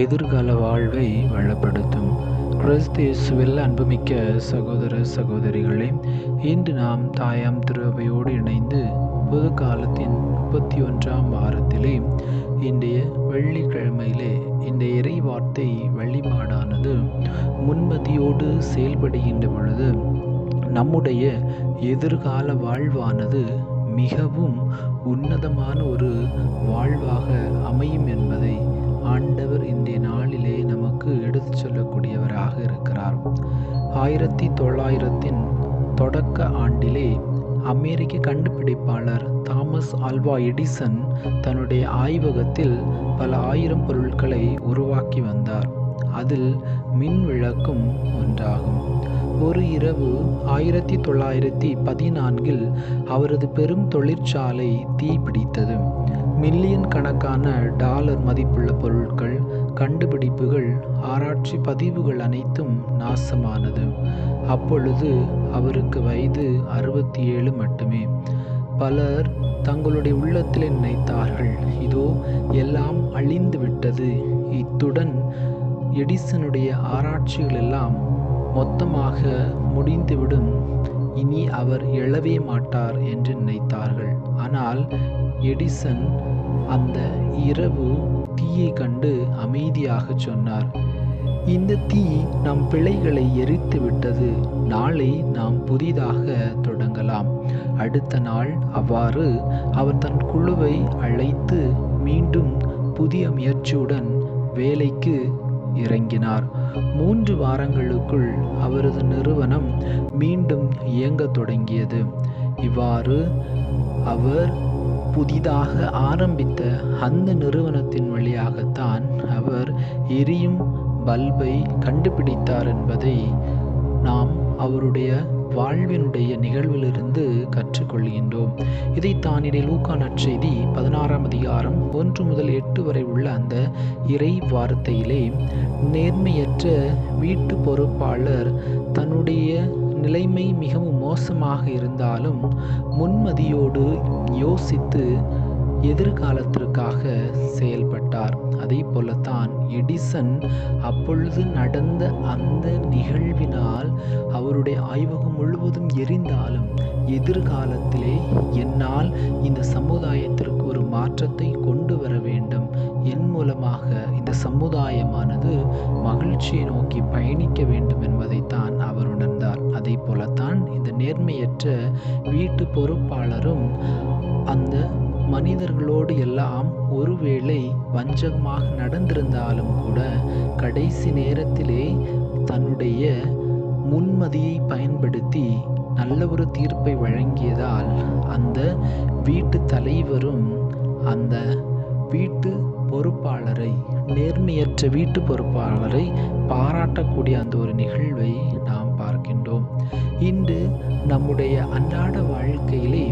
எதிர்கால வாழ்வை வளப்படுத்தும். கிறிஸ்து இயேசுவில் அன்புமிக்க சகோதர சகோதரிகளே, இன்று நாம் தாயாம் திருவையோடு இணைந்து பொது காலத்தின் 31ஆம் வாரத்திலே இன்றைய வெள்ளிக்கிழமையிலே இந்த இறை வார்த்தை வழிபாடானது முன்மதியோடு செயல்படுகின்ற பொழுது நம்முடைய எதிர்கால வாழ்வானது மிகவும் உன்னதமான ஒரு வாழ்வாக அமையும் என்பதை ஆண்டவர் இன்றைய நாளிலே நமக்கு எடுத்துச் சொல்லக்கூடியவராக இருக்கிறார். 1900 தொடக்க ஆண்டிலே அமெரிக்க கண்டுபிடிப்பாளர் தாமஸ் ஆல்வா எடிசன் தன்னுடைய ஆய்வகத்தில் பல ஆயிரம் பொருட்களை உருவாக்கி வந்தார். அதில் மின் விளக்கும் ஒன்றாகும். ஒரு இரவு 1914 அவரது பெரும் தொழிற்சாலை தீப்பிடித்தது. மில்லியன் கணக்கான டாலர் மதிப்புள்ள பொருட்கள், கண்டுபிடிப்புகள், ஆராய்ச்சி பதிவுகள் அனைத்தும் நாசமானது. அப்பொழுது அவருக்கு வயது 67 மட்டுமே. பலர் தங்களுடைய உள்ளத்தில் நினைத்தார்கள், இதோ எல்லாம் அழிந்து விட்டது, இத்துடன் எடிசனுடைய ஆராய்ச்சிகள் எல்லாம் மொத்தமாக முடிந்துவிடும், இனி அவர் எழவே மாட்டார் என்று நினைத்தார்கள். ஆனால் எடிசன் அந்த இரவு தீயை கண்டு அமைதியாக சொன்னார், இந்த தீ நம் பிழைகளை எரித்து விட்டது, நாளை நாம் புதிதாக தொடங்கலாம். அடுத்த நாள் அவ்வாறு அவர் தன் குழுவை அழைத்து மீண்டும் புதிய முயற்சியுடன் வேலைக்கு இறங்கினார். 3 வாரங்களுக்குள் அவரது நிறுவனம் மீண்டும் இயங்கத் தொடங்கியது. இவ்வாறு அவர் புதிதாக ஆரம்பித்த அந்த நிறுவனத்தின் வழியாகத்தான் அவர் எரியும் பல்பை கண்டுபிடித்தார் என்பதை நாம் அவருடைய வாழ்வினுடைய நிகழ்விலிருந்து கற்றுக்கொள்கின்றோம். இதைத்தான் லூக்கா நற்செய்தி 16ஆம் அதிகாரம் 1 முதல் 8 வரை உள்ள அந்த இறை வார்த்தையிலே, நேர்மையற்ற வீட்டு பொறுப்பாளர் தன்னுடைய நிலைமை மிகவும் மோசமாக இருந்தாலும் முன்மதியோடு யோசித்து எதிர்காலத்திற்காக செயல்பட்டார். அதே போலத்தான் எடிசன் அப்பொழுது நடந்த அந்த நிகழ்வினால் அவருடைய ஆய்வகம் முழுவதும் எரிந்தாலும் எதிர்காலத்திலே என்னால் இந்த சமுதாயத்திற்கு ஒரு மாற்றத்தை கொண்டு வர வேண்டும், என் மூலமாக இந்த சமுதாயமானது மகிழ்ச்சியை நோக்கி பயணிக்க வேண்டும் என்பதைத்தான் அவர் உணர்ந்தார். அதே போலத்தான் இந்த நேர்மையற்ற வீட்டு பொறுப்பாளரும் அந்த மனிதர்களோடு எல்லாம் ஒருவேளை வஞ்சகமாக நடந்திருந்தாலும் கூட கடைசி நேரத்திலே தன்னுடைய முன்மதியை பயன்படுத்தி நல்ல ஒரு தீர்ப்பை வழங்கியதால் அந்த வீட்டு தலைவரும் அந்த வீட்டு பொறுப்பாளரை, நேர்மையற்ற வீட்டு பொறுப்பாளரை பாராட்டக்கூடிய அந்த ஒரு நிகழ்வை நாம் பார்க்கின்றோம். இன்று நம்முடைய அன்றாட வாழ்க்கையிலே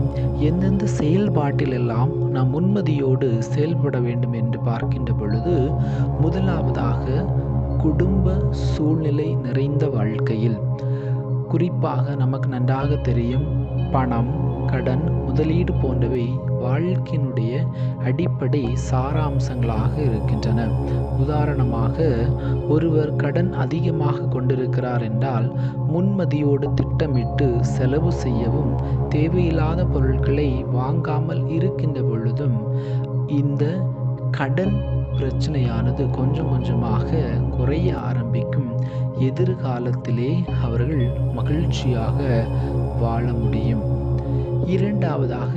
எந்தெந்த செயல்பாட்டிலெல்லாம் நாம் முன்மதியோடு செயல்பட வேண்டும் என்று பார்க்கின்ற பொழுது, முதலாவதாக குடும்ப சூழ்நிலை நிறைந்த வாழ்க்கையில், குறிப்பாக நமக்கு நன்றாக தெரியும், பணம், கடன், முதலீடு போன்றவை வாழ்க்கையினுடைய அடிப்படை சாராம்சங்களாக இருக்கின்றன. உதாரணமாக, ஒருவர் கடன் அதிகமாக கொண்டிருக்கிறார் என்றால் முன்மதியோடு திட்டமிட்டு செலவு செய்யவும், தேவையில்லாத பொருட்களை வாங்காமல் இருக்கின்ற பொழுதும் இந்த கடன் பிரச்சனையானது கொஞ்சம் கொஞ்சமாக குறைய ஆரம்பிக்கும். எதிர்காலத்திலே அவர்கள் மகிழ்ச்சியாக வாழ முடியும். இரண்டாவதாக,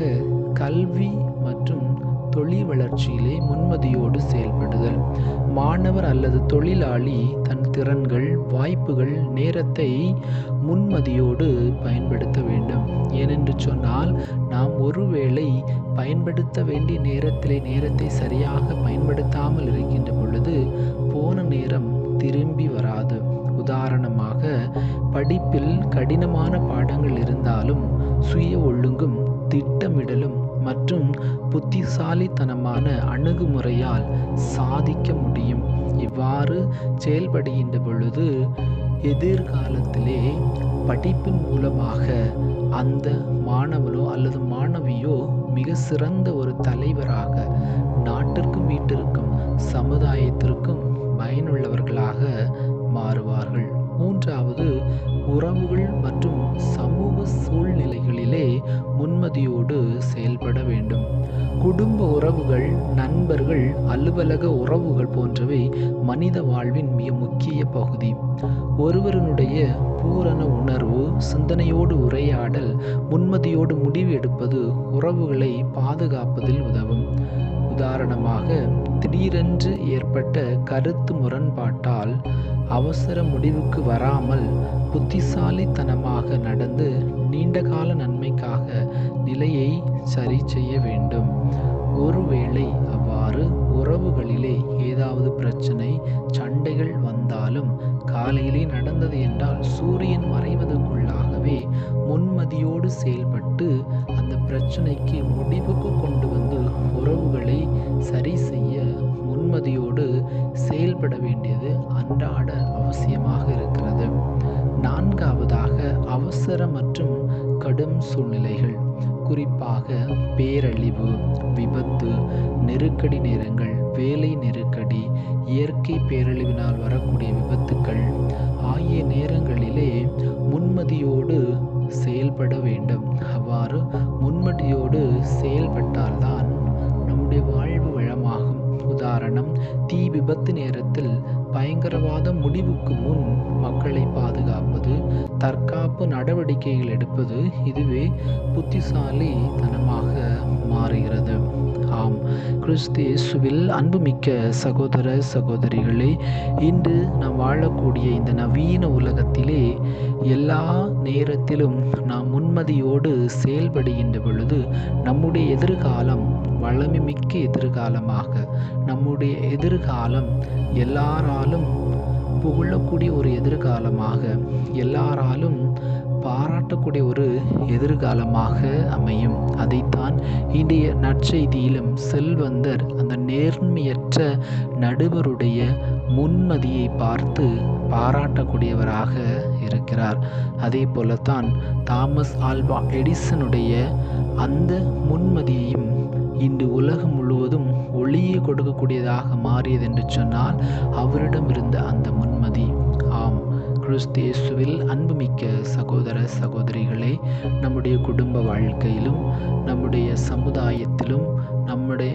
கல்வி மற்றும் தொழில் வளர்ச்சியிலே முன்மதியோடு செயல்படுதல். மாணவர் அல்லது தொழிலாளி தன் திறன்கள், வாய்ப்புகள், நேரத்தை முன்மதியோடு பயன்படுத்த வேண்டும். ஏனென்று சொன்னால், நாம் ஒருவேளை பயன்படுத்த வேண்டிய நேரத்தை சரியாக பயன்படுத்தாமல் இருக்கின்ற பொழுது போன நேரம் திரும்பி வராது. உதாரணமாக, படிப்பில் கடினமான பாடங்கள் இருந்தாலும் சுய ஒழுங்கும், திட்டமிடலும் மற்றும் புத்திசாலித்தனமான அணுகுமுறையால் சாதிக்க முடியும். இவ்வாறு செயல்படுகின்ற பொழுது எதிர்காலத்திலே படிப்பின் மூலமாக அந்த மாணவனோ அல்லது மாணவியோ மிக சிறந்த ஒரு தலைவராக நாட்டிற்கும் வீட்டிற்கும் சமுதாயத்திற்கும் பயனுள்ளவர்களாக மாறுவார்கள். மூன்றாவது, உறவுகள் மற்றும் சமூக சூழ்நிலைகளிலே முன்மதியோடு செயல்பட வேண்டும். குடும்ப உறவுகள், நண்பர்கள், அலுவலக உறவுகள் போன்றவை மனித வாழ்வின் மிக முக்கிய பகுதி. ஒருவருடைய பூரண உணர்வு, சிந்தனையோடு உரையாடல், முன்மதியோடு முடிவு எடுப்பது உறவுகளை பாதுகாப்பதில் உதவும். உதாரணமாக, திடீரென்று ஏற்பட்ட கருத்து முரண்பாட்டால் அவசர முடிவுக்கு வராமல் புத்திசாலித்தனமாக நடந்து நீண்டகால நன்மைக்காக நிலையை சரி செய்ய வேண்டும். ஒருவேளை அவ்வாறு உறவுகளிலே ஏதாவது பிரச்சனை, சண்டைகள் வந்தாலும் காலையிலே நடந்தது என்றால் சூரியன் மறைவதற்குள்ளாகவே முன்மதியோடு செயல்பட்டு அந்த பிரச்சனைக்கு முடிவுக்கு கொண்டு வந்து உறவுகளை சரி செய்ய முன்மதியோடு செயல்பட வேண்டியது அன்றாட அவசியமாக இருக்கிறது. நான்காவதாக, அவசர மற்றும் கடும் சூழ்நிலைகள், குறிப்பாக பேரழிவு, விபத்து, நெருக்கடி நேரங்கள், வேலை நெருக்கடி, இயற்கை பேரழிவினால் வரக்கூடிய விபத்துக்கள் ஆகிய நேரங்களிலே முன்மதியோடு செயல்பட வேண்டும். அவ்வாறு முன்மதியோடு செயல்பட்டால்தான் நம்முடைய வாழ்வு வளமாகும். உதாரணம், தீ விபத்து நேரத்தில் பயங்கரவாத முடிவுக்கு முன் மக்களை பாதுகாப்பது, தற்காப்பு நடவடிக்கைகள் எடுப்பது, இதுவே புத்திசாலித்தனமாக மாறுகிறது. ஆம், கிறிஸ்து இயேசுவில் அன்புமிக்க சகோதர சகோதரிகளே, இன்று நாம் வாழக்கூடிய இந்த நவீன உலகத்திலே எல்லா நேரத்திலும் நாம் முன்மதியோடு செயல்படுகின்ற பொழுது நம்முடைய எதிர்காலம் வளமைமிக்க எதிர்காலமாக, நம்முடைய எதிர்காலம் எல்லாராலும் புகழக்கூடிய ஒரு எதிர்காலமாக, எல்லாராலும் பாராட்டக்கூடிய ஒரு எதிர்காலமாக அமையும். அதைத்தான் இன்றைய நற்செய்தியிலும் செல்வந்தர் அந்த நேர்மையற்ற நடுவருடைய முன்மதியை பார்த்து பாராட்டக்கூடியவராக இருக்கிறார். அதே போலத்தான் தாமஸ் ஆல்வா எடிசனுடைய அந்த முன்மதியையும் இன்று உலகம் முழுவதும் ஒளியை கொடுக்கக்கூடியதாக மாறியது என்று சொன்னால் அவரிடம் இருந்த அந்த முன்மதி. ஆம், கிறிஸ்து இயேசுவில் அன்புமிக்க சகோதர சகோதரிகளே, நம்முடைய குடும்ப வாழ்க்கையிலும், நம்முடைய சமுதாயத்திலும்,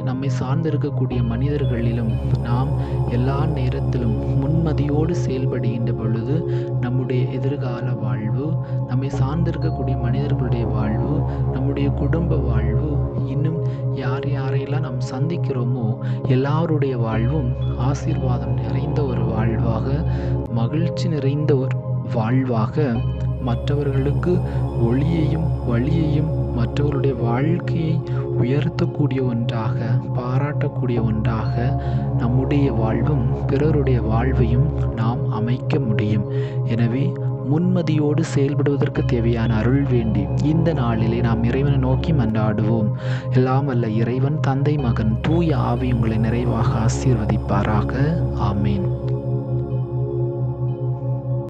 நம்மை சார்ந்திருக்கக்கூடிய மனிதர்களிலும் நாம் எல்லா நேரத்திலும் முன்மதியோடு செயல்படுகின்ற பொழுது நம்முடைய எதிர்கால வாழ்வு, நம்மை சார்ந்திருக்கக்கூடிய மனிதர்களுடைய வாழ்வு, நம்முடைய குடும்ப வாழ்வு, இன்னும் யாரையெல்லாம் நாம் சந்திக்கிறோமோ எல்லாருடைய வாழ்வும் ஆசீர்வாதம் நிறைந்த ஒரு வாழ்வாக, மகிழ்ச்சி நிறைந்த ஒரு வாழ்வாக, மற்றவர்களுக்கு ஒளியையும் வழியையும், மற்றவர்களுடைய வாழ்க்கையை உயர்த்தக்கூடிய ஒன்றாக, பாராட்டக்கூடிய ஒன்றாக நம்முடைய வாழ்வும் பிறருடைய வாழ்வையும் நாம் அமைக்க முடியும். எனவே முன்மதியோடு செயல்படுவதற்கு தேவையான அருள் வேண்டி இந்த நாளிலே நாம் இறைவனை நோக்கி மன்றாடுவோம். எல்லாம் வல்ல இறைவன், தந்தை, மகன், தூய ஆவி உங்களை நிறைவாக ஆசீர்வதிப்பாராக. ஆமேன்.